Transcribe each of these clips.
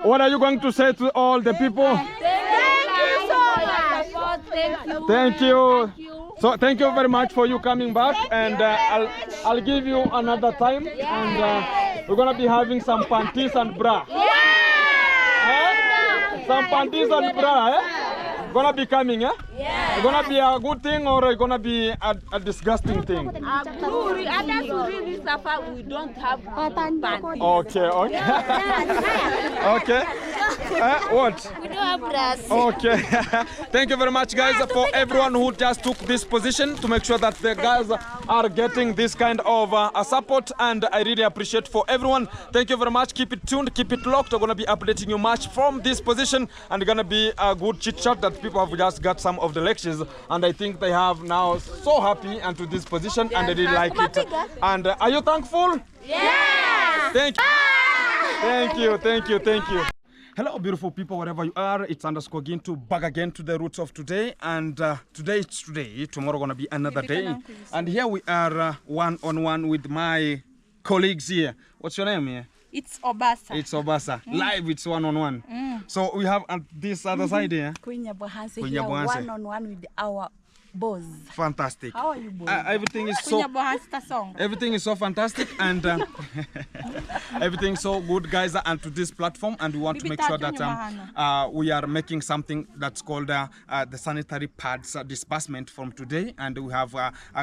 What are you going to say to all the people? Thank you. So thank you very much for you coming back, and I'll give you another time, and we're gonna be having some panties and bra. Some panties and bra, Gonna be coming, It's gonna be a good thing or it's gonna be a disgusting thing? Others who really suffer, we don't have panties. Okay. Okay. What? We don't have bras. Okay. Thank you very much, guys, for everyone who just took this position to make sure that the guys are getting this kind of support, and I really appreciate for everyone. Thank you very much. Keep it tuned, keep it locked. We're going to be updating you much from this position, and going to be a good chit chat that people have just got some of the lectures, and I think they have now so happy and to this position, and they really like it. And are you thankful? Yes. Thank you. Hello, beautiful people, wherever you are. It's _Gintu back again to the roots of today. And today it's today. Tomorrow gonna be another day. And here we are one-on-one with my colleagues here. What's your name here? It's Obasa. It's Obasa. Live, it's one-on-one. So we have at this other side here. Queen Yabohanse here, one-on-one with our boss. Fantastic. How are you, boss? Everything is so fantastic, and everything so good, guys, and to this platform, and we want to make sure that we are making something that's called the sanitary pads disbursement from today, and we have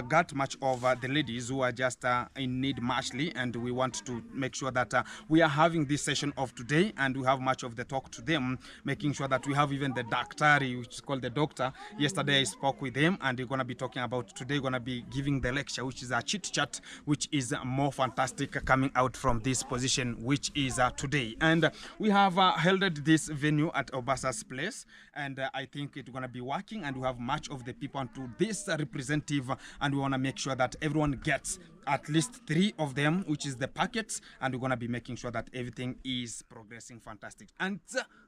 got much of the ladies who are just in need muchly, and we want to make sure that we are having this session of today, and we have much of the talk to them, making sure that we have even the daktari, which is called the doctor. Yesterday I spoke with him, and we're going to be talking about today, we're going to be giving the lecture, which is a chit chat, which is more fantastic coming out from this position, which is today. And we have held this venue at Obasa's place, and I think it's going to be working, and we have much of the people to this representative, and we want to make sure that everyone gets at least 3 of them, which is the packets, and we're going to be making sure that everything is progressing fantastic. And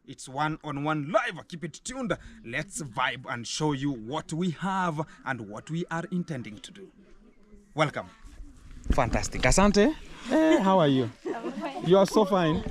it's one-on-one live. Keep it tuned. Let's vibe and show you what we have and what we are intending to do. Welcome. Fantastic. Asante. Hey, how are you? You are so fine.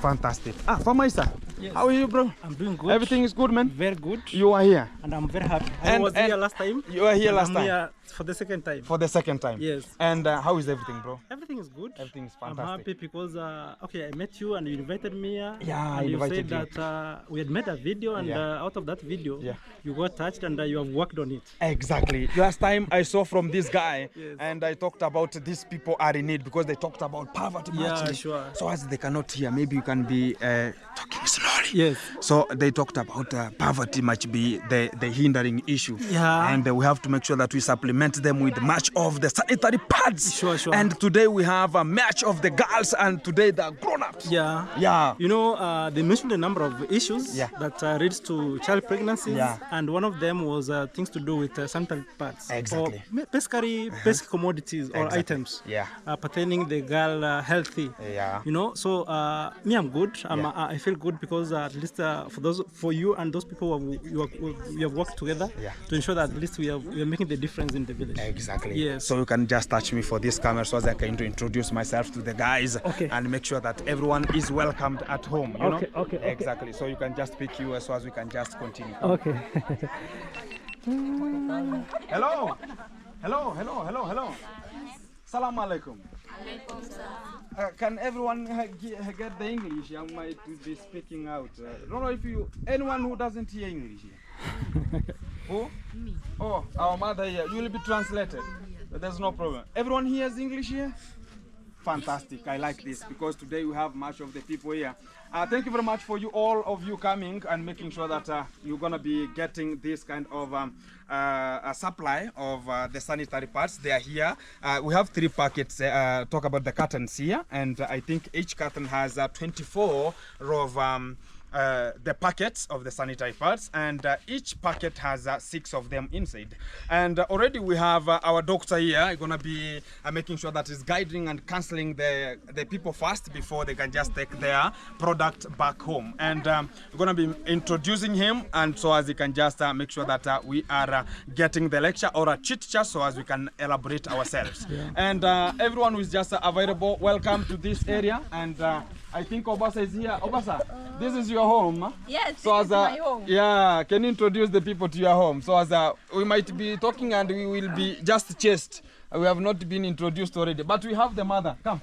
Fantastic. Famaisa. Yes. How are you, bro? I'm doing good. Everything is good, man? Very good. You are here? And I'm very happy. I was here last time. You were here last time? Here for the second time. For the second time? Yes. And how is everything, bro? Everything is good. Everything is fantastic. I'm happy because, okay, I met you and you invited me here. Yeah, and I invited you. said that we had made a video, and out of that video, you got touched and you have worked on it. Exactly. Last time I saw from this guy, and I talked about these people are in need because they talked about poverty. Yeah, sure. So as they cannot hear, maybe you can be talking slowly. Yes. So they talked about poverty might be the hindering issue. Yeah. And we have to make sure that we supplement them with much of the sanitary pads. Sure. And today we have a match of the girls, and today the grown-ups. Yeah. Yeah. You know, they mentioned a number of issues that leads to child pregnancies. Yeah. And one of them was things to do with sanitary pads. Exactly. Or basically basic commodities or items pertaining the girl healthy. Yeah. You know, so me, I'm good. I feel good because at least for you and those people we have worked together to ensure that at least we are making the difference in the village. Exactly. Yes. So you can just touch me for this camera so as I can introduce myself to the guys and make sure that everyone is welcomed at home. You know? Okay. Exactly. So you can just speak you so as we can just continue. Okay. Hello. Salam alaikum. Can everyone get the English? I might be speaking out. I don't know if anyone who doesn't hear English here. Who? Me. Oh, our mother here. You will be translated. But there's no problem. Everyone hears English here? Fantastic. I like this because today we have much of the people here. Thank you very much for all of you coming and making sure that you're going to be getting this kind of a supply of the sanitary pads. They are here. We have 3 packets. Talk about the cartons here, and I think each carton has 24 of the packets of the sanitary pads, and each packet has 6 of them inside. And already we have our doctor here going to be making sure that he's guiding and counseling the people first before they can just take their product back home. And we're going to be introducing him, and so as he can just make sure that we are getting the lecture or a chit chat so as we can elaborate ourselves. And everyone who is just available, welcome to this area. And I think Obasa is here. Obasa, this is your home? Yes, so this is my home. Yeah, can you introduce the people to your home? So as we might be talking and we will be just chased. We have not been introduced already, but we have the mother. Come.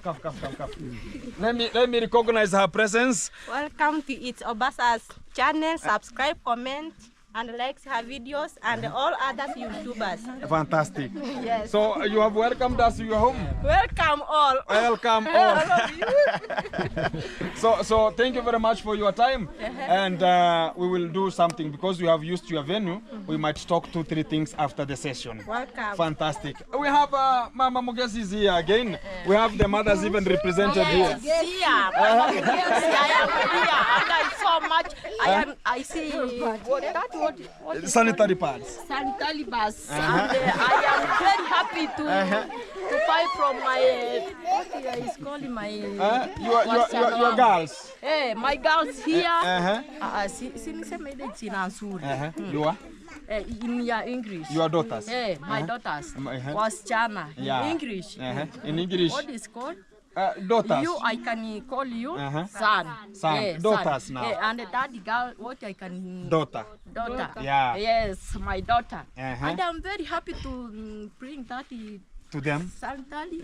Let me recognize her presence. Welcome to It's Obasa's channel. Subscribe, comment, and like her videos, and all other YouTubers. Fantastic. Yes. So you have welcomed us to your home. Welcome all. Welcome all. All of you. So thank you very much for your time, and we will do something because we have used your venue. We might talk 2-3 things after the session. Welcome. Fantastic. We have Mama Mugesi is here again. We have the mothers even represented here. Yes, Mama Mugesi, I am here. And I so much. I see what Sanitary pads. sanitary pads. And I am very happy to buy from my what is calling my Your girls. Hey, my girls here. You are? In your English. Your daughters. Hey, my daughters was Chana. Yeah. English. In English. What is called? Daughters. You, I can call you son. Son. Yeah, Daughters son. now. Yeah, and daddy girl, what I can... Daughter. Daughter. Yeah. Yes, my daughter. Uh-huh. And I'm very happy to bring that To them. sanitary.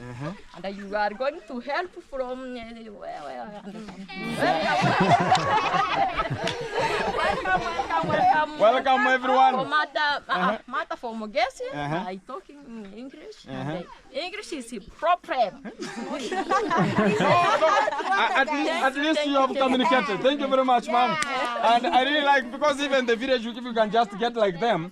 And you are going to help from... Welcome everyone. For Mata for Mogesi, I talking English. And English is proper. At least you have communicated. Thank you very much, ma'am. And I really like, because even the village, if you can just get like them,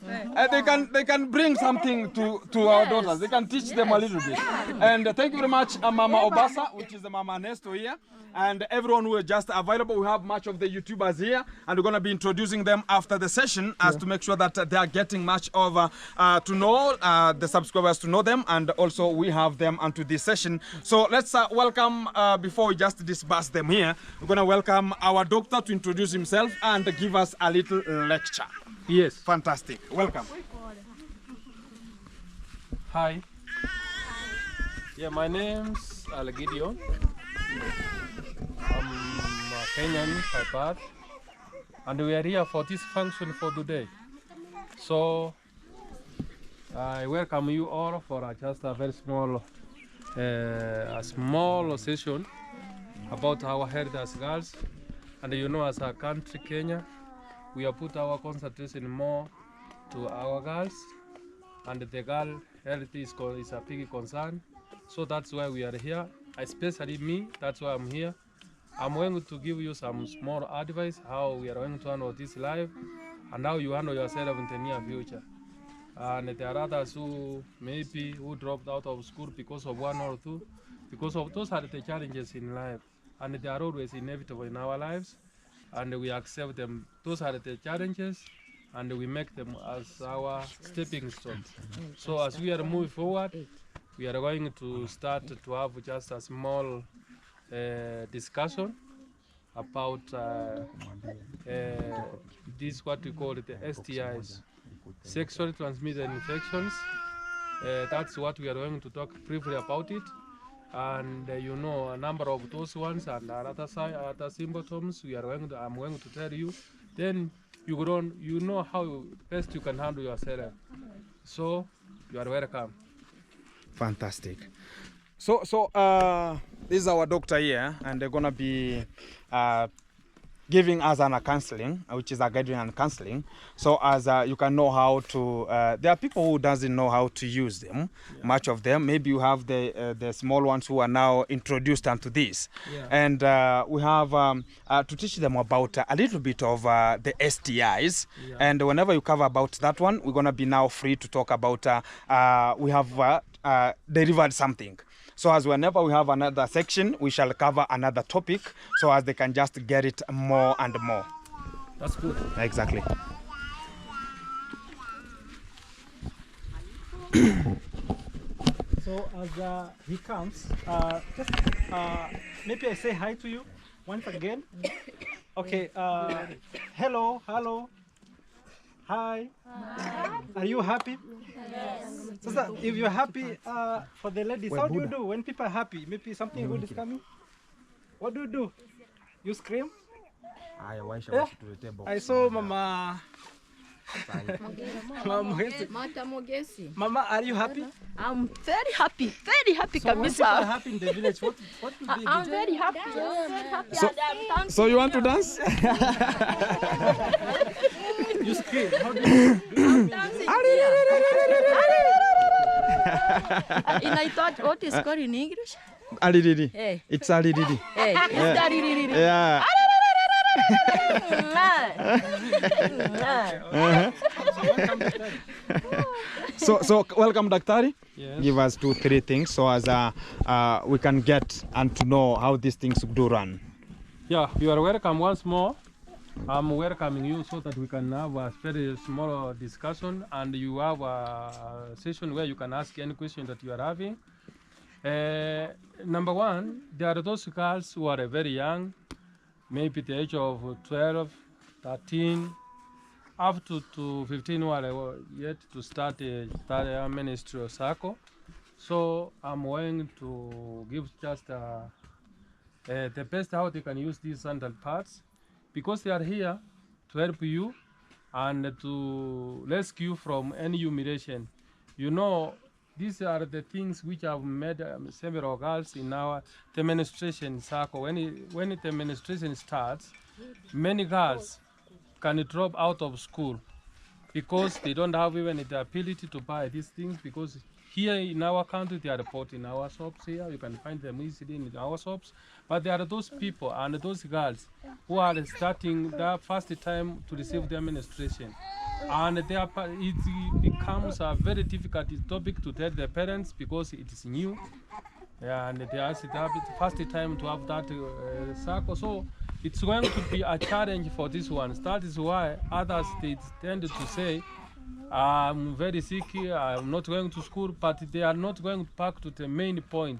they can bring something to our daughters. They can teach them a little bit. And thank you very much, Mama Obasa, which is the Mama Nesto here, and everyone who is just available. We have much of the YouTubers here, and we're going to be introducing them after the session as to make sure that they are getting much of to know the subscribers, to know them, and also we have them onto this session. So let's welcome, before we just disperse them here, we're going to welcome our doctor to introduce himself and give us a little lecture. Yes. Fantastic. Welcome. Hi. Yeah, my name's Gideon. I'm a Kenyan by birth, and we are here for this function for today. So I welcome you all for just a very small, session about our heritage girls. And you know, as a country, Kenya, we have put our concentration more to our girls, and the girl health is a big concern. So that's why we are here, especially me. That's why I'm here. I'm going to give you some small advice how we are going to handle this life and how you handle yourself in the near future. And there are others who maybe dropped out of school because of 1 or 2, because of those are the challenges in life, and they are always inevitable in our lives, and we accept them. Those are the challenges, and we make them as our stepping stones. So as we are moving forward, we are going to start to have just a small discussion about this, what we call the STIs, sexually transmitted infections. That's what we are going to talk briefly about it. And you know, a number of those ones and other symptoms I'm going to tell you. Then you know how best you can handle yourself. So you are welcome. Fantastic. So this is our doctor here, and they're gonna be giving us a counseling, which is a guidance and counseling. So as you can know how to, there are people who doesn't know how to use them, much of them. Maybe you have the small ones who are now introduced onto this. And we have to teach them about a little bit of the STIs. And whenever you cover about that one, we're gonna be now free to talk about, we have delivered something. So as whenever we have another section, we shall cover another topic, so as they can just get it more and more. That's good. Exactly. So as he comes, just maybe I say hi to you once again. Okay. Hello. Hi. Are you happy? Yes. So if you're happy, for the ladies, how do you do when people are happy? Maybe something good is coming. What do you do? You scream? I saw Mama. Mama, are you happy? I'm very happy, So when people are happy in the village, what do they do? I'm very happy. So you want to dance? You scream. How do you And I thought, what is called in English? Alididi. Hey. It's alididi. Hey, it's daddy. Yeah. So welcome, Daktari. Yes. Give us 2-3 things so as we can get and to know how these things do run. Yeah, you are welcome once more. I'm welcoming you so that we can have a very small discussion and you have a session where you can ask any question that you are having. Number one, there are those girls who are very young, maybe the age of 12, 13, up to 15 who are yet to start a menstrual cycle. So I'm going to give just the best how they can use these sandal pads, because they are here to help you and to rescue from any humiliation. You know, these are the things which have made several girls in the menstruation cycle. When the menstruation starts, many girls can drop out of school because they don't have even the ability to buy these things, because here in our country they are bought in our shops here. You can find them easily in our shops. But there are those people and those girls who are starting their first time to receive their menstruation. And it becomes a very difficult topic to tell their parents because it is new. Yeah, and they are the first time to have that cycle. So it's going to be a challenge for these ones. That is why others they tend to say, I'm very sick, I'm not going to school, but they are not going back to the main point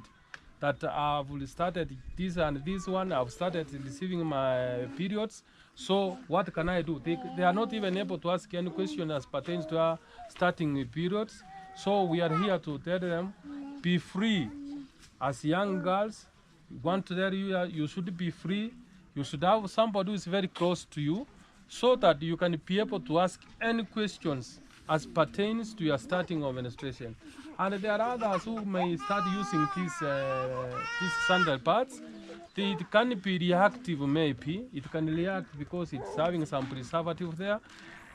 that I've started this and this one, I've started receiving my periods. So what can I do? They are not even able to ask any question as pertains to starting periods. So we are here to tell them, be free. As young girls, we want to tell you you should be free. You should have somebody who is very close to you so that you can be able to ask any questions as pertains to your starting of menstruation. And there are others who may start using these sandal pads. It can be reactive maybe. It can react because it's having some preservative there.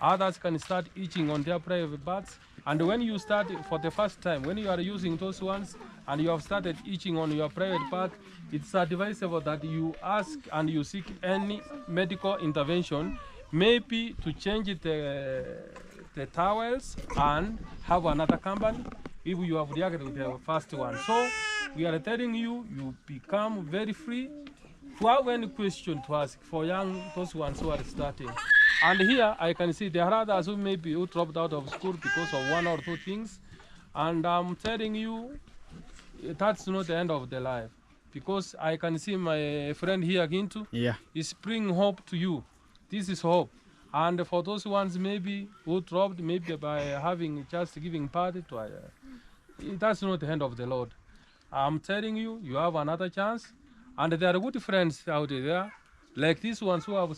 Others can start itching on their private parts. And when you start for the first time, when you are using those ones and you have started itching on your private part, it's advisable that you ask and you seek any medical intervention, maybe to change the towels and have another company if you have reacted with the first one. So we are telling you, you become very free to have any question to ask for those ones who are starting. And here I can see there are others who dropped out of school because of one or two things. And I'm telling you, that's not the end of the life. Because I can see my friend here, Gintu, is bringing hope to you. This is hope. And for those ones maybe who dropped, maybe by just giving party to that's not the end of the Lord. I'm telling you, you have another chance. And there are good friends out there, like these ones who have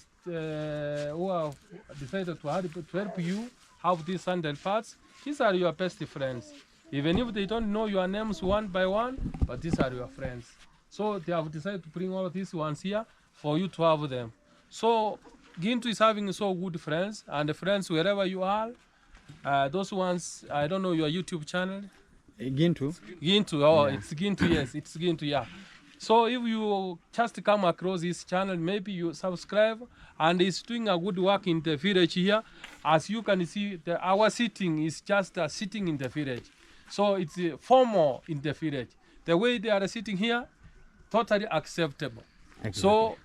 decided to help you have these sandal pads. These are your best friends. Even if they don't know your names one by one, but these are your friends. So they have decided to bring all of these ones here for you to have them. So Gintu is having so good friends, and the friends wherever you are, those ones, I don't know your YouTube channel. Gintu? Gintu, oh, yeah. It's Gintu, yes, it's Gintu, yeah. So if you just come across this channel, maybe you subscribe, and it's doing a good work in the village here. As you can see, our sitting is just sitting in the village. So it's formal in the village. The way they are sitting here, totally acceptable. Exactly. So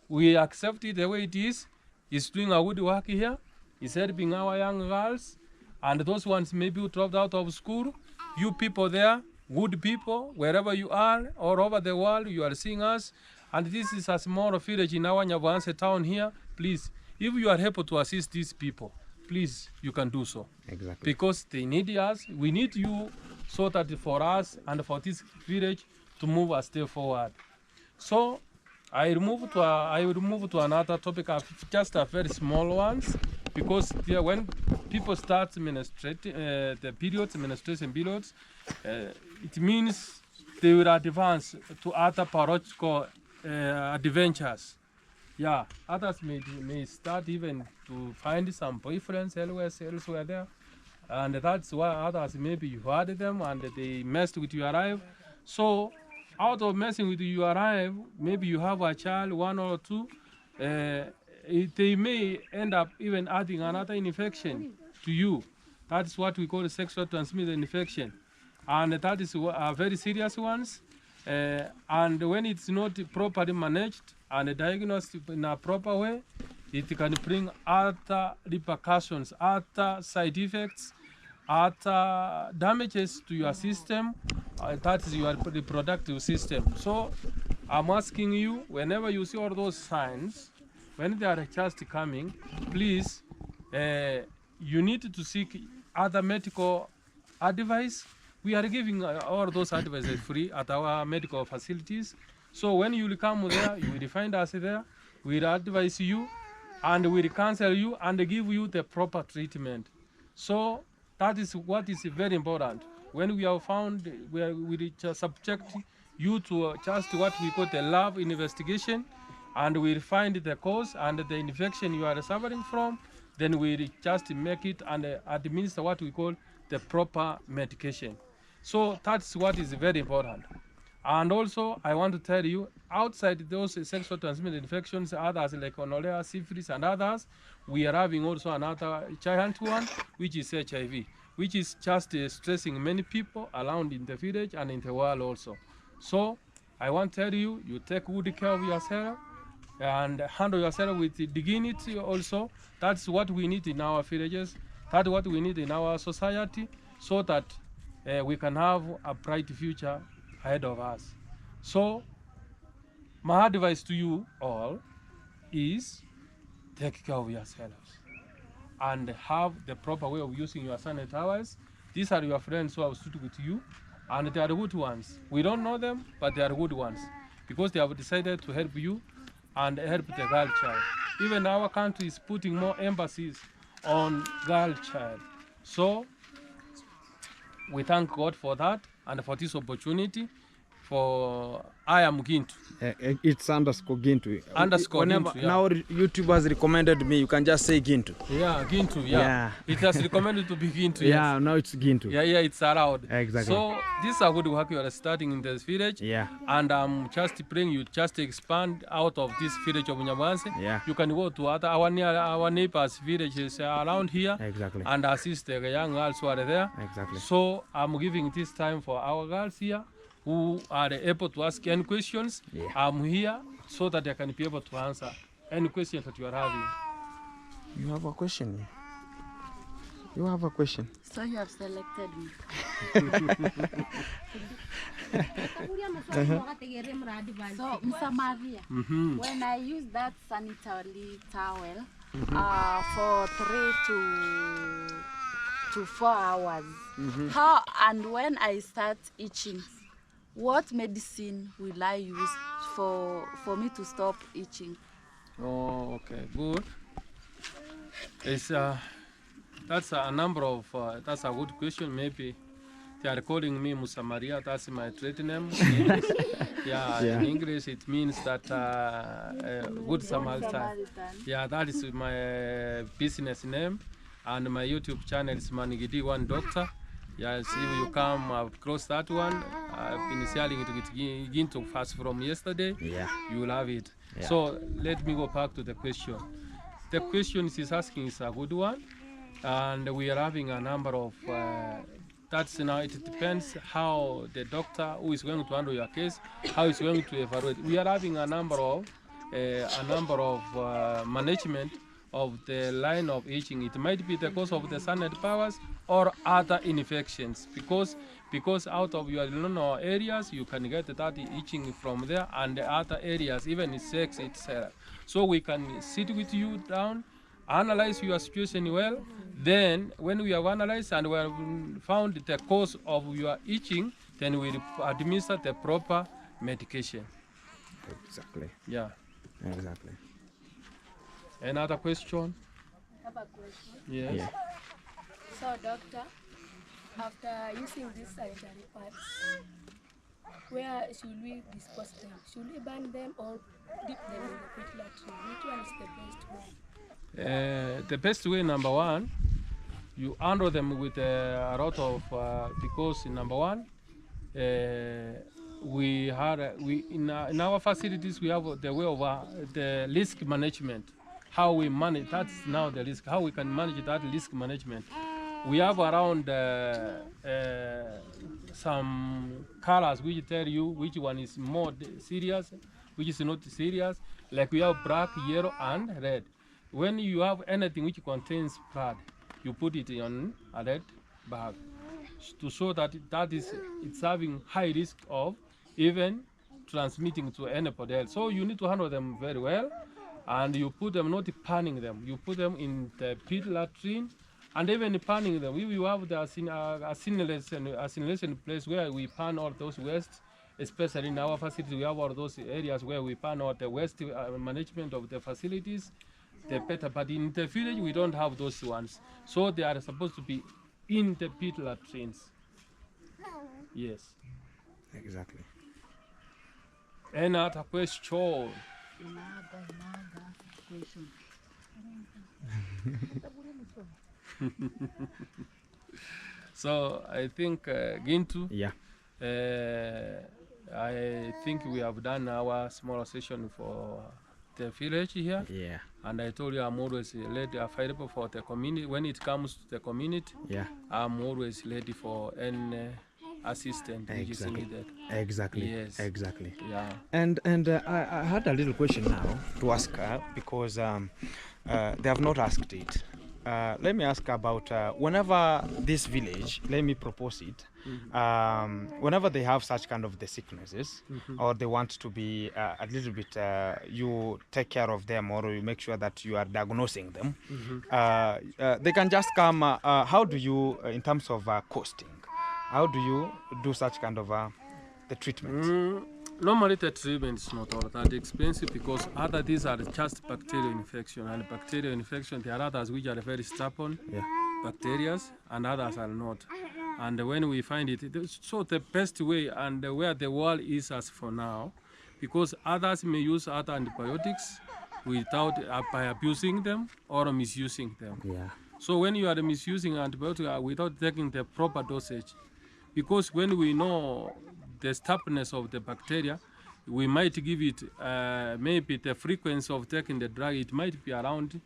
we accept it the way it is. is doing a good work here. He's helping our young girls. And those ones maybe who dropped out of school, you people there, good people, wherever you are, all over the world, you are seeing us. And this is a small village in our Nyavanse town here. Please, if you are able to assist these people, please, you can do so. Exactly. Because they need us, we need you, so that for us and for this village to move a step forward. So I will move to another topic of just a very small ones, because there, when people start menstruating, the periods, menstruation periods, it means they will advance to other parochial adventures. Yeah, others may start even to find some boyfriends elsewhere there. And that's why others, maybe you had them and they messed with your life. So out of messing with your life, maybe you have a child, 1 or 2, they may end up even adding another infection to you. That's what we call a sexual transmitted infection. And that is a very serious one. And when it's not properly managed and diagnosed in a proper way, it can bring other repercussions, other side effects, other damages to your system, that is your reproductive system. So I'm asking you, whenever you see all those signs, when they are just coming, please, you need to seek other medical advice. We are giving all those advices free at our medical facilities. So when you will come there, you will find us there. We'll advise you and we'll counsel you and give you the proper treatment. So that is what is very important. When we have found, we will subject you to just what we call the lab investigation, and we'll find the cause and the infection you are suffering from, then we'll just make it and administer what we call the proper medication. So that's what is very important. And also, I want to tell you, outside those sexual transmitted infections, others like gonorrhea, syphilis, and others, we are having also another giant one, which is HIV, which is just stressing many people around in the village and in the world also. So I want to tell you, you take good care of yourself and handle yourself with dignity also. That's what we need in our villages. That's what we need in our society, so that we can have a bright future ahead of us. So my advice to you all is take care of yourselves and have the proper way of using your sanitaries. These are your friends who have stood with you, and they are good ones. We don't know them, but they are good ones because they have decided to help you and help the girl child. Even our country is putting more emphasis on girl child. So we thank God for that and for this opportunity. For I am Gintu. It's underscore Gintu. Underscore Whenever, Gintu, yeah. Now YouTube has recommended me, you can just say Gintu. Yeah, Gintu, yeah. It has recommended to be Gintu. Yeah, yes. now it's Gintu. Yeah, it's allowed. Exactly. So this is a good work you are starting in this village. Yeah. And I'm just praying you just expand out of this village of Nyavanse. Yeah. You can go to other our neighbors' villages around here. Exactly. And assist the young girls who are there. Exactly. So I'm giving this time for our girls here who are able to ask any questions. Yeah. I'm here so that I can be able to answer any questions that you are having. You have a question? You have a question? So you have selected me. So, Msamaria, when I use that sanitary towel for 3 to 4 hours, how and when I start itching, what medicine will I use for me to stop itching? Oh, okay, good. It's that's a number of that's a good question. Maybe they are calling me Musamaria. That's my trade name. Yeah, in English it means that good Samaritan. Yeah, that is my business name, and my YouTube channel is Manigidi One Doctor. Yes, if you come across that one, I've been selling it with Ginto fast from yesterday. Yeah, you will have it. Yeah. So let me go back to the question. The question she's asking is a good one, and we are having a number of. That's now. It depends how the doctor who is going to handle your case, how he's going to evaluate. We are having a number of management of the line of itching. It might be the cause of the sunlight powers or other infections, because out of your areas you can get that itching from there, and the other areas, even sex itself. So we can sit with you down, analyze your situation well. Then when we have analyzed and we have found the cause of your itching, then we administer the proper medication. Exactly. Yeah. Exactly. Another question? I have a question. Yes. Yeah. So, doctor, after using these sanitary pads, where should we dispose them? Should we burn them or dip them in the pit latrine? Which one is the best way? The best way, number one, you handle them with a lot of because number one, in our facilities we have the way of the risk management. How we manage, that's now the risk. How we can manage that risk management. We have around some colors which tell you which one is more serious, which is not serious. Like we have black, yellow, and red. When you have anything which contains blood, you put it on a red bag to show that it's having high risk of even transmitting to anybody else. So you need to handle them very well, and you put them, not panning them. You put them in the pit latrine, and even panning them. We have the assimilation place where we pan all those wastes, especially in our facility. We have all those areas where we pan out the waste management of the facilities, the better. But in the village, we don't have those ones. So they are supposed to be in the pit latrines. Yes. Exactly. Another question? So I think Gintu. Yeah. I think we have done our small session for the village here. Yeah. And I told you I'm always ready, available for the community. When it comes to the community, Yeah. I'm always ready for any assistance which is Exactly. needed. Exactly. Yes. Exactly. Yeah. And I had a little question now to ask her because they have not asked it. Let me ask about whenever this village, let me propose it, whenever they have such kind of the sicknesses, or they want to be a little bit, you take care of them, or you make sure that you are diagnosing them, they can just come. How do you, in terms of costing, how do you do such kind of the treatment? Normally the treatment is not all that expensive because these are just bacterial infection, and bacterial infection, there are others which are very stubborn bacteria and others are not. And when we find it, so the best way and where the world is as for now, because others may use other antibiotics without by abusing them or misusing them. Yeah. So when you are misusing antibiotics without taking the proper dosage, because when we know the stubbornness of the bacteria, we might give it maybe the frequency of taking the drug, it might be around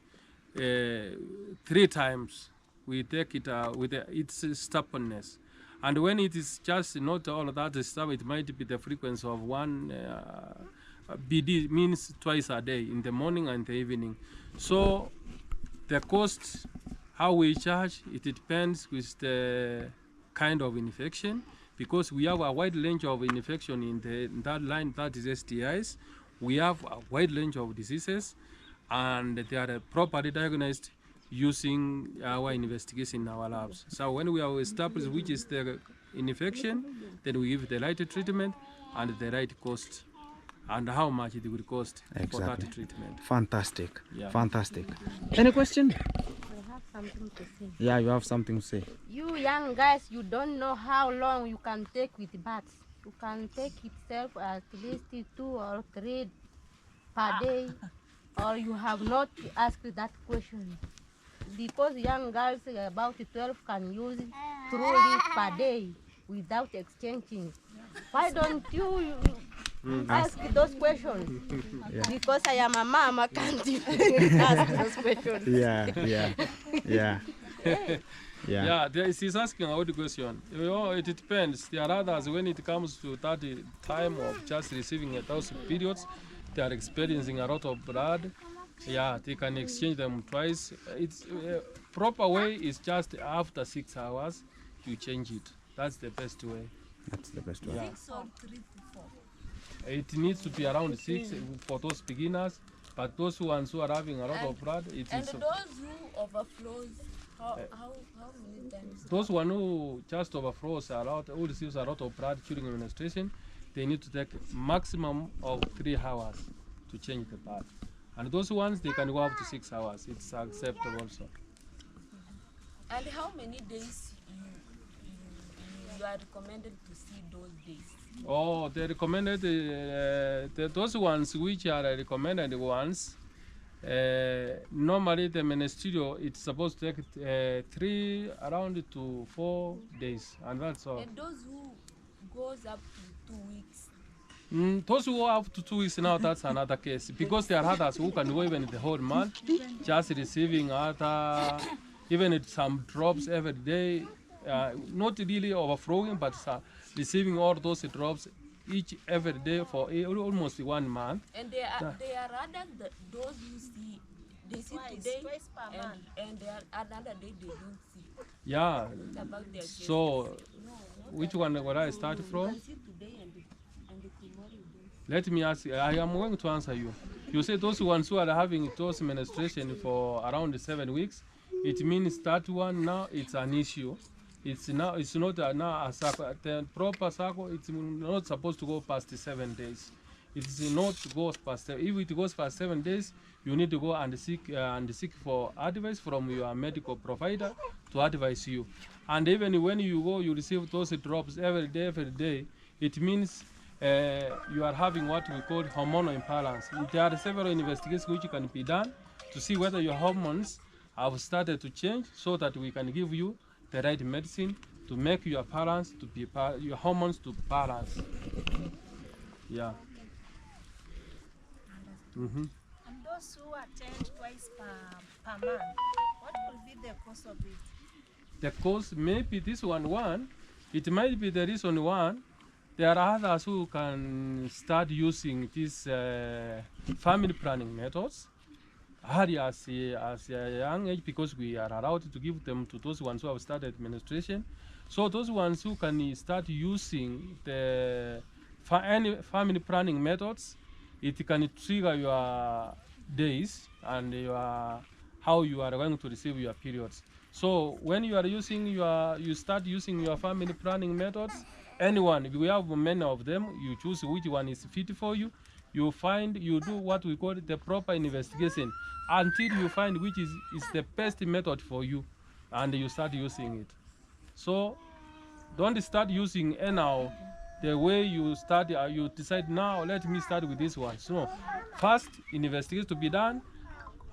3 times we take it with its stubbornness. And when it is just not all of that stuff, it might be the frequency of 1 BD, means twice a day, in the morning and the evening. So the cost, how we charge, it depends with the kind of infection, because we have a wide range of infection in that line, that is STIs. We have a wide range of diseases, and they are properly diagnosed using our investigation in our labs. So when we have established which is the infection, then we give the right treatment and the right cost, and how much it will cost for that treatment. Fantastic. Yeah. Fantastic. Any question? I have something to say. Yeah, you have something to say. You young guys, you don't know how long you can take with baths. You can take itself at least 2 or 3 per day, or you have not asked that question. Because young girls about 12 can use 2 liters per day without exchanging. Why don't you ask those questions? Because I am a mom, I can't even ask those questions. Yeah. Yeah, she's asking a good question. You know, it depends. There are others, when it comes to that time of just receiving those periods, they are experiencing a lot of blood. Yeah, they can exchange them twice. It's proper way is just after 6 hours you change it. That's the best way. That's the best one. Yeah. 6 or 3 to 4. It needs to be around 6 for those beginners, but those ones who are having a lot of blood, it And is. those who overflows, how many times? Those one who just overflows a lot, who receives a lot of blood during menstruation, they need to take maximum of 3 hours to change the pad. And those ones, they can go up to 6 hours. It's acceptable also. And how many days you are recommended to see those days? Oh, they recommended those ones which are recommended ones. Normally, the menstrual it's supposed to take 3 around to 4 days, and that's all. And those who goes up to 2 weeks. Those who have to 2 weeks now, that's another case because there are others who can go even the whole month, just receiving other, even some drops every day, not really overflowing, but receiving all those drops every day for almost 1 month. And they are rather those who see, they see today and they are another day they don't see. Yeah. About their case. So, which one would I start You from? can see today and tomorrow you don't see. Let me ask you, I am going to answer you. You say those ones who are having those menstruation for around 7 weeks, it means that one now it's an issue. It's not now a cycle. The proper cycle, it's not supposed to go past 7 days. It's not goes past. If it goes past 7 days, you need to go and seek for advice from your medical provider to advise you. And even when you go, you receive those drops every day. It means you are having what we call hormonal imbalance. There are several investigations which can be done to see whether your hormones have started to change, so that we can give you the right medicine to make your balance to be your hormones to balance. Yeah. And those who attend twice per month, what will be the cause of it? The cause maybe this one, it might be the reason one. There are others who can start using these family planning methods early as a young age, because we are allowed to give them to those ones who have started menstruation. So those ones who can start using the any family planning methods, it can trigger your days and how you are going to receive your periods. So when you are using you start using your family planning methods, anyone, we have many of them, you choose which one is fit for you. You do what we call the proper investigation until you find which is the best method for you, and you start using it. So don't start using anyhow. The way you start, you decide now, let me start with this one. So first, investigation to be done.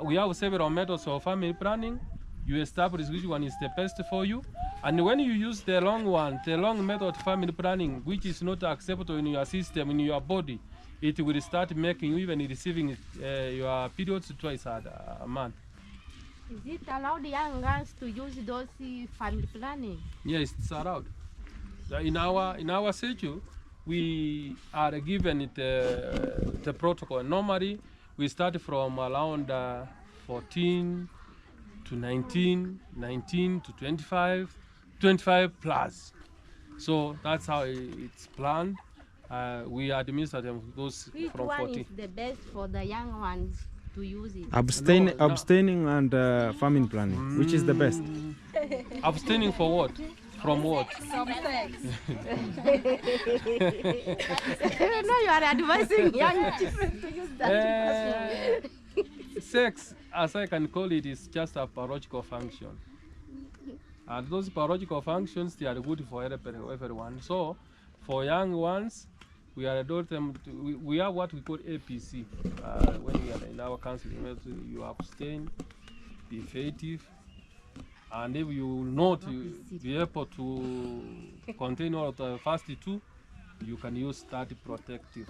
We have several methods of family planning. You establish which one is the best for you. And when you use the long method family planning, which is not acceptable in your system, in your body, it will start making you even receiving your periods twice a month. Is it allowed young girls to use those family planning? Yes, it's allowed. In our schedule, we are given the protocol. Normally, we start from around 14 to 19, 19 to 25, 25 plus. So that's how it's planned. We administer them those Which from one 14. is the best for the young ones to use it? Abstaining and family planning. Which is the best? Abstaining for what? From what? From sex. No, you are advising young children to use that. Sex, as I can call it, is just a biological function. And those biological functions, they are good for everyone. So, for young ones, we are adult them. We have what we call APC. When we are in our counseling, you abstain, be effective, and if you will not be able to contain all of the first two, you can use that protective,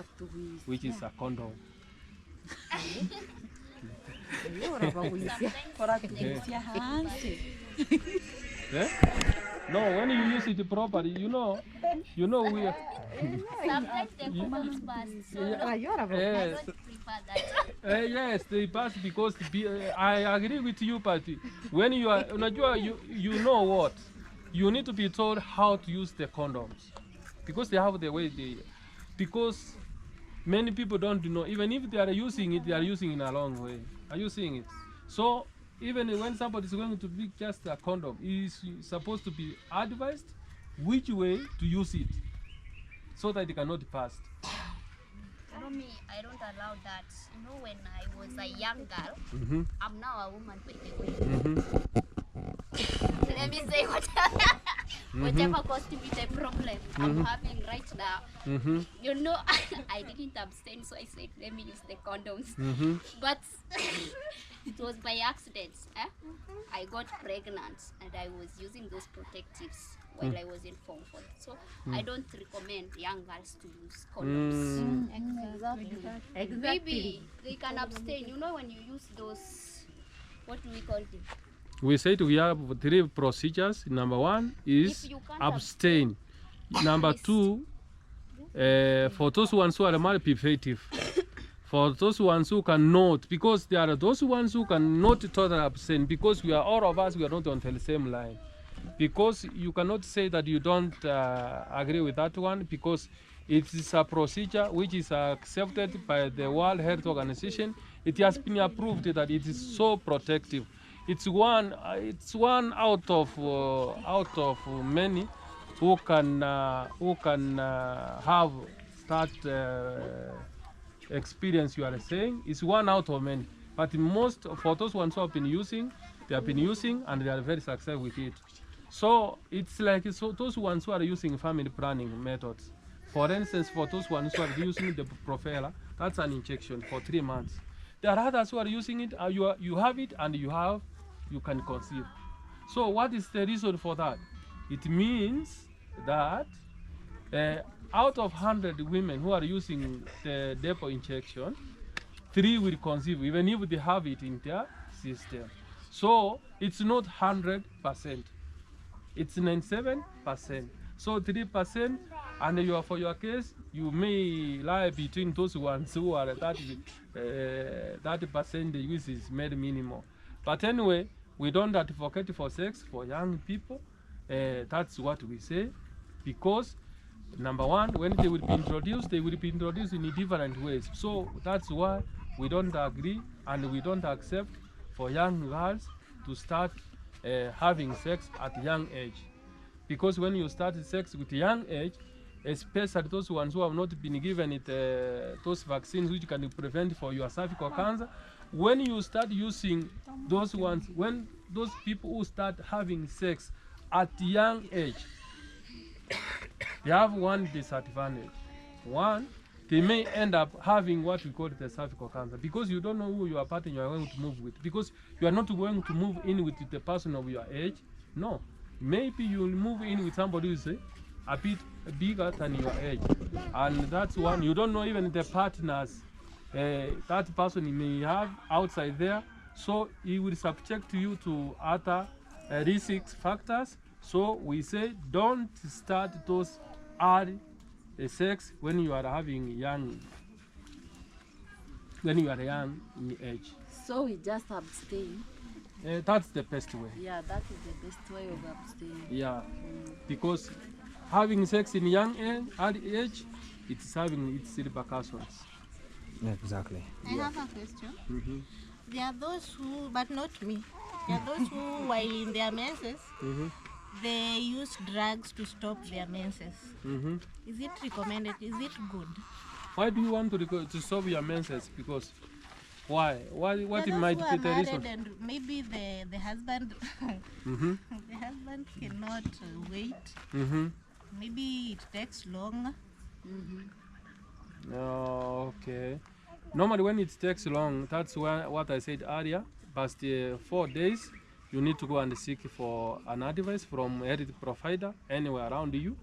which is a condom. Yeah? No, when you use it properly, you know we are. Sometimes the condom is bust, so I don't prefer that. Yes, they pass because I agree with you, but when you are, you know what, you need to be told how to use the condoms because they have the way they, because many people don't know. Even if they are using it, they are using it in a wrong way. Are you seeing it? So even when somebody is going to be just a condom, is supposed to be advised which way to use it so that it cannot pass. You know me, I don't allow that. You know, when I was a young girl, I'm now a woman, by the way. Let me say whatever caused me the problem I'm having right now. You know, I didn't abstain, so I said, let me use the condoms. But it was by accident. I got pregnant and I was using those protectives while I was in Form 4. So I don't recommend young girls to use condoms. Exactly. Maybe they can abstain. You know, when you use those, what do we call them? We said we have 3 procedures. Number 1 is abstain. Number 2, for those ones who are manipulative. For those ones who cannot, because there are those ones who cannot totally abstain, because we are all of us, we are not on the same line. Because you cannot say that you don't agree with that one, because it is a procedure which is accepted by the World Health Organization. It has been approved that it is so protective. It's one out of many who can have that experience you are saying. It's one out of many, but most for those ones who have been using, they have been using and they are very successful with it. So it's like those ones who are using family planning methods. For instance, for those ones who are using the propeller, that's an injection for 3 months. There are others who are using it, you have it and you can conceive. So what is the reason for that? It means that out of 100 women who are using the depot injection, 3 will conceive, even if they have it in their system. So it's not 100%, it's 97%. So 3%, and for your case, you may lie between those ones who are 30% the use is made minimal. But anyway, we don't advocate for sex for young people. That's what we say, because number 1, when they will be introduced in different ways. So that's why we don't agree and we don't accept for young girls to start having sex at young age. Because when you start sex with young age, especially those ones who have not been given it, those vaccines which can prevent for your cervical cancer, when you start using those ones, when those people who start having sex at young age, they have one disadvantage. One, they may end up having what we call the cervical cancer, because you don't know who your partner you are going to move with, because you are not going to move in with the person of your age. No, maybe you will move in with somebody who is a bit bigger than your age, and that's one. You don't know even the partners that person may have outside there, so he will subject you to other risk factors. So we say don't start those early sex when you are having young in age. So we just abstain. That's the best way. Yeah, that is the best way of abstaining. Yeah, because having sex in early age, it's having its repercussions. Exactly. I have a question. There are those who, but not me, there are those who, while in their menses, they use drugs to stop their menses. Is it recommended? Is it good? Why do you want to stop your menses? Because why? What might be the reason? And maybe the husband, the husband cannot wait. Maybe it takes long. Okay. Normally, when it takes long, that's what I said earlier. Past 4 days, you need to go and seek for an advice from a health provider anywhere around you,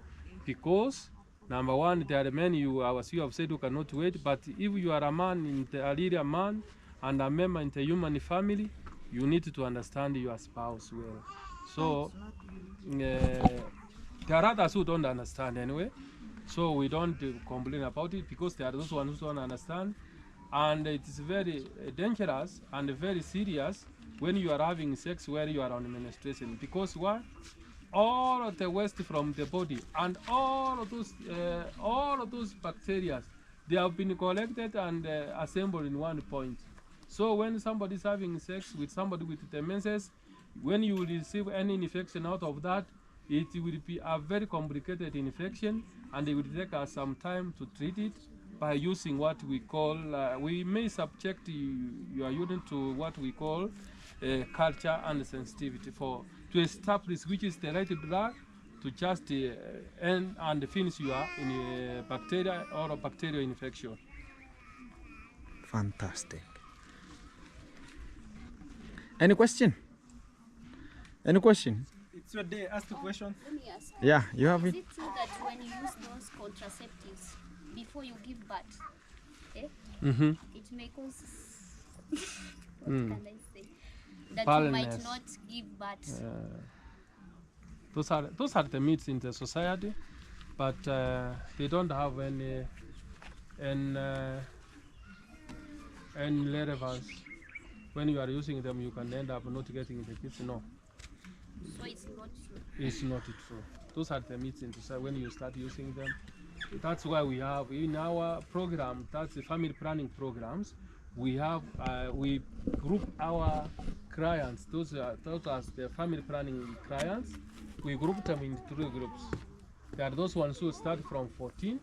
because number 1, there are many as you have said, who cannot wait. But if you are a man, a leader man, and a member in the human family, you need to understand your spouse well. So there are others who don't understand anyway. So we don't complain about it, because there are those ones who don't understand. and it is very dangerous and very serious when you are having sex where you are on menstruation, because what? All of the waste from the body and all of those bacteria, they have been collected and assembled in one point. So when somebody is having sex with somebody with the menses, when you will receive any infection out of that, it will be a very complicated infection, and it will take us some time to treat it by using what we call, we may subject your unit to what we call culture and sensitivity to establish which is the right drug to just end and finish your bacteria or bacterial infection. Fantastic. Any question? Any question? It's your day. Ask the question. Let me ask. Yeah, you have Is it. it true that when you use those contraceptives before you give birth, it may cause what can I say? That you might Barrenness. not give birth. Those are the myths in the society, but they don't have any relevance. When you are using them, you can end up not getting the kids. No, So it's not true. it's not true. Those are the myths in society. When you start using them, that's why we have in our program, that's the family planning programs. We have we group our clients. Those are the family planning clients. We group them in 3 groups. There are those ones who start from 14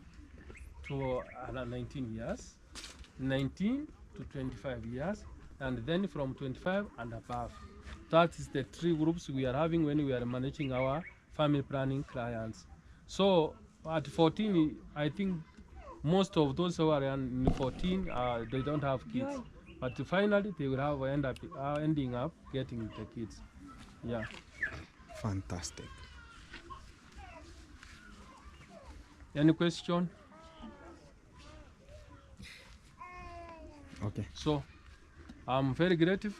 to 19 years, 19 to 25 years, and then from 25 and above. That is the 3 groups we are having when we are managing our family planning clients. So at 14, I think most of those who are in 14, they don't have kids. But finally, they will have ending up getting the kids. Yeah. Fantastic. Any question? Okay. So I'm very grateful.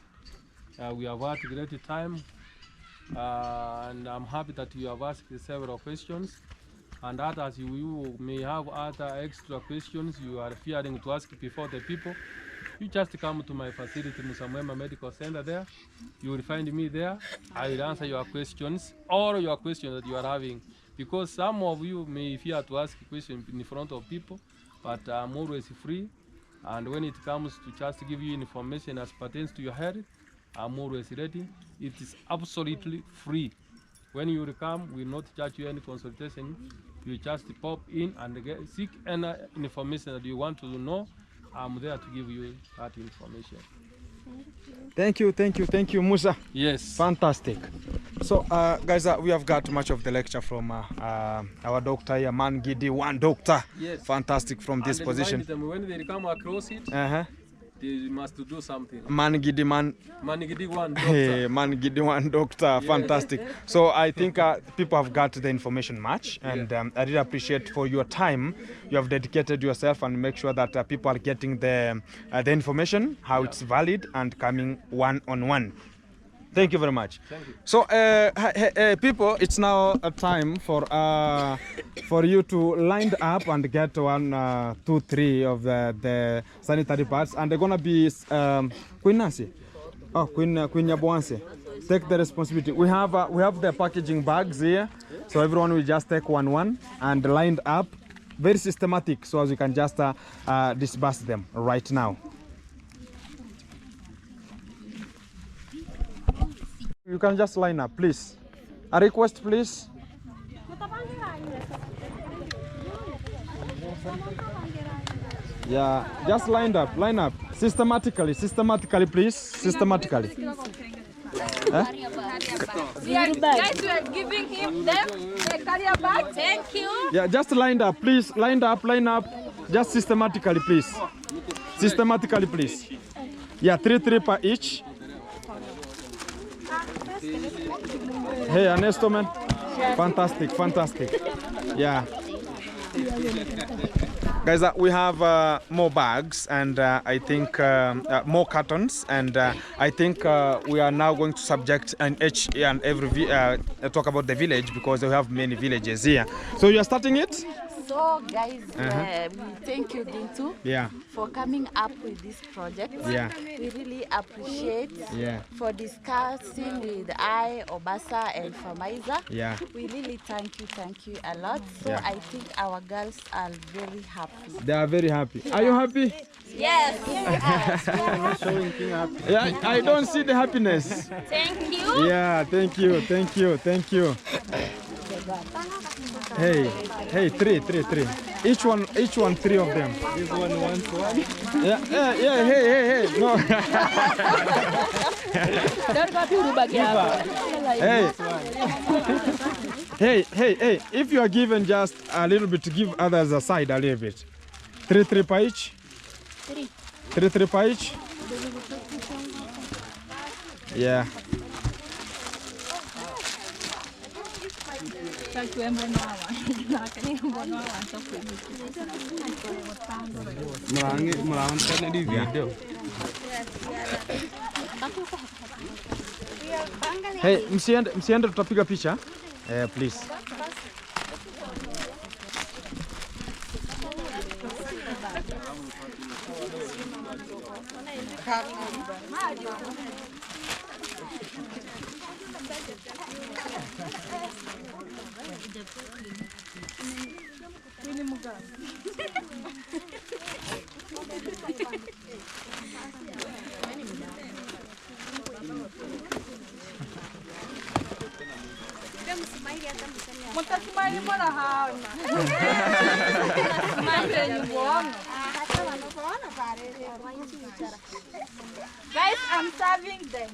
We have had a great time, and I'm happy that you have asked several questions. And others, you may have other extra questions you are fearing to ask before the people. You just come to my facility, Musamwema Medical Center there. You will find me there. I will answer your questions, all your questions that you are having. Because some of you may fear to ask questions in front of people, but I'm always free. And when it comes to just give you information as pertains to your health, I'm always ready. It is absolutely free. When you will come, we will not charge you any consultation. You just pop in and seek any information that you want to know. I'm there to give you that information. Thank you, Musa. Yes. Fantastic. So, guys, we have got much of the lecture from our doctor here, Mangidi, one doctor. Yes. Fantastic from this And position. remind them when they come across it, they must do something. Mangidi one doctor. Hey, Mangidi one doctor. Yes. Fantastic. So I think people have got the information much, and I really appreciate for your time. You have dedicated yourself and make sure that people are getting the information, how it's valid and coming one-on-one. Thank you very much. Thank you. So, people, it's now a time for you to line up and get 1, 2, 3 of the sanitary pads, and they're gonna be Queen Nancy, Queen Nyabuanse. Take the responsibility. We have the packaging bags here, so everyone will just take one and lined up, very systematic, so as you can just disperse them right now. You can just line up, please. A request, please. Yeah, just line up. Systematically, please. Systematically. Guys, we are giving him them the carrier bag. Thank you. Yeah, just line up, please. Line up. Just systematically, please. Systematically, please. Yeah, 3 per each. Hey, Ernesto, man. Fantastic. Yeah. Guys, we have more bags and I think more cartons, and I think we are now going to subject each and every talk about the village, because we have many villages here. So you are starting it? So guys, we thank you Gintu for coming up with this project. We really appreciate for discussing with I, Obasa and Famaiza. We really thank you a lot. So I think our girls are very happy. They are very happy. Are you happy? Yes. Yeah, I don't see the happiness. Thank you. Yeah, thank you. Hey, three. Each one, three of them. This one wants one. Yeah, hey. No. Hey. If you are given just a little bit, to give others a side a little bit. Three per each. Three per each. Yeah. Hey, msiende tutapiga picha. Please. Guys, I'm serving them.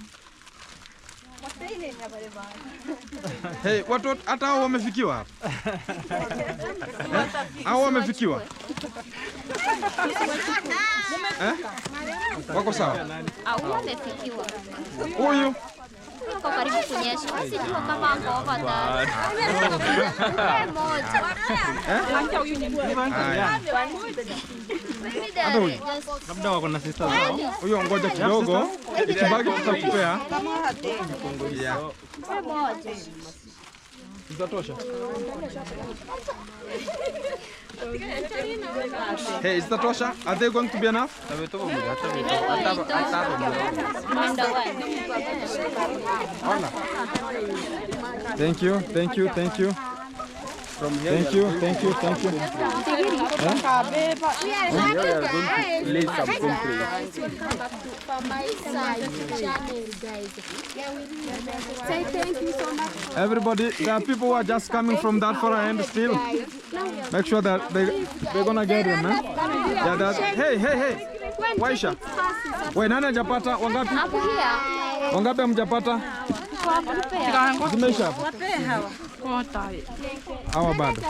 Hey, what hata hao wamefikiwa hapa? Hao wamefikiwa? Wako sawa? Au wamefikiwa. Huyu Uko karibu kunyesha. Sijua kama ngova tayari. Labda wako na sister zao. huyo ngoja kidogo. Ikibaki tutakupea. Zitatosha. Hey, is that Tosha? Are they going to be enough? Thank you. From here, thank you. We are going to some for my side channel, guys. Say thank you so much. Everybody, there are people who are just coming from that far end still. Make sure that they're gonna get them, man. Yeah, that. Hey. Waisha. Wait, nani hajapata? Wangapi? Wangapi hamjapata? Zimeisha hapo. Hawa bado.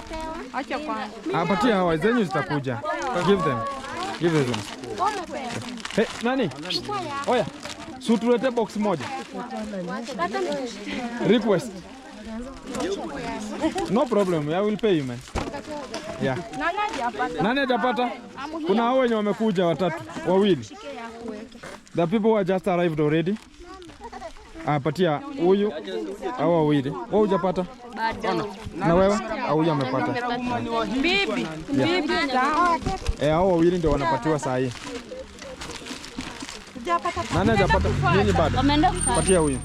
Apatia hawa, zenyu zitakuja. Give them. Hey, nani? Oya. Sutulete box moja. Request. No problem, I will pay you, man. Yeah. Nani hajapata? Kuna hao wenye wamekuja watatu, wawili. The people who are just arrived already. Patia huyu au wawili. Wewe hujapata? Bado. Na wewe? Au huyu amepata? Bibi. Hao wawili ndio wanapatiwa saa hii. Nani hajapata? Nini bado? Patia huyu.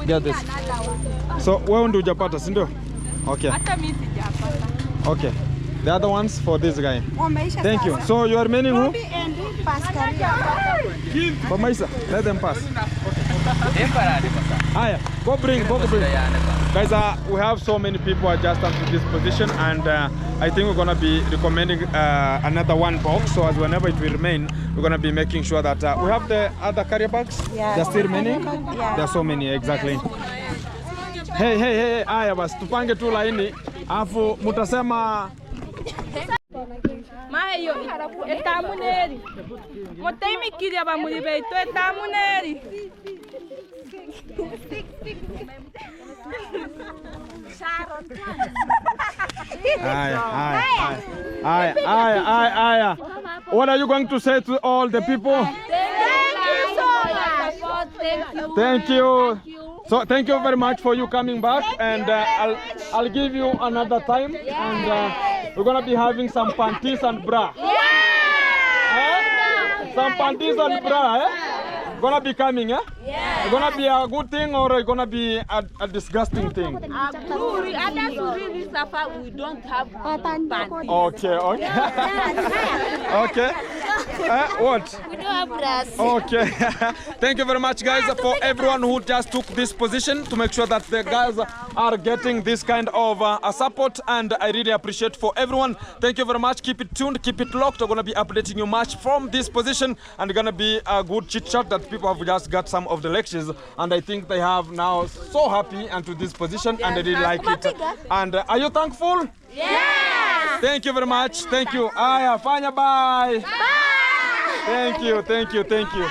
Get this. So wewe ndio hujapata, si ndio? Okay. Hata mimi sijapata. Okay. The other ones for this guy. Thank you. So you are meaning who? For Maisa, let them pass. Aya, go bring. Guys, we have so many people adjusted to this position, and I think we're gonna be recommending another one box. So as whenever it will remain, we're gonna be making sure that we have the other carrier bags. Yeah. There's still many. Yeah. There are so many, exactly. Hey. Aya, bas tupange tu laini, afu mutasema. Mayo, etamuneri. Motemi kiria ba muri beito etamuneri. Aya. What are you going to say to all the people? Thank you so much. Thank you. So thank you very much for you coming back, and I'll give you another time, and we're gonna be having some panties and bra. Some panties and bra, Gonna be coming, It's gonna be a good thing or it's gonna be a disgusting thing? Others who really suffer, we don't have panties. Okay. Okay. What? We don't have bras. Okay. Thank you very much, guys, for everyone who just took this position to make sure that the guys are getting this kind of support, and I really appreciate for everyone. Thank you very much. Keep it tuned, keep it locked. We're gonna be updating you much from this position, and gonna be a good chit chat that people have just got some of the lectures, and I think they have now so happy into this position, and they really like it. And are you thankful? Yes! Thank you very much. Thank you. Aya, fanya bye. Bye. Thank you.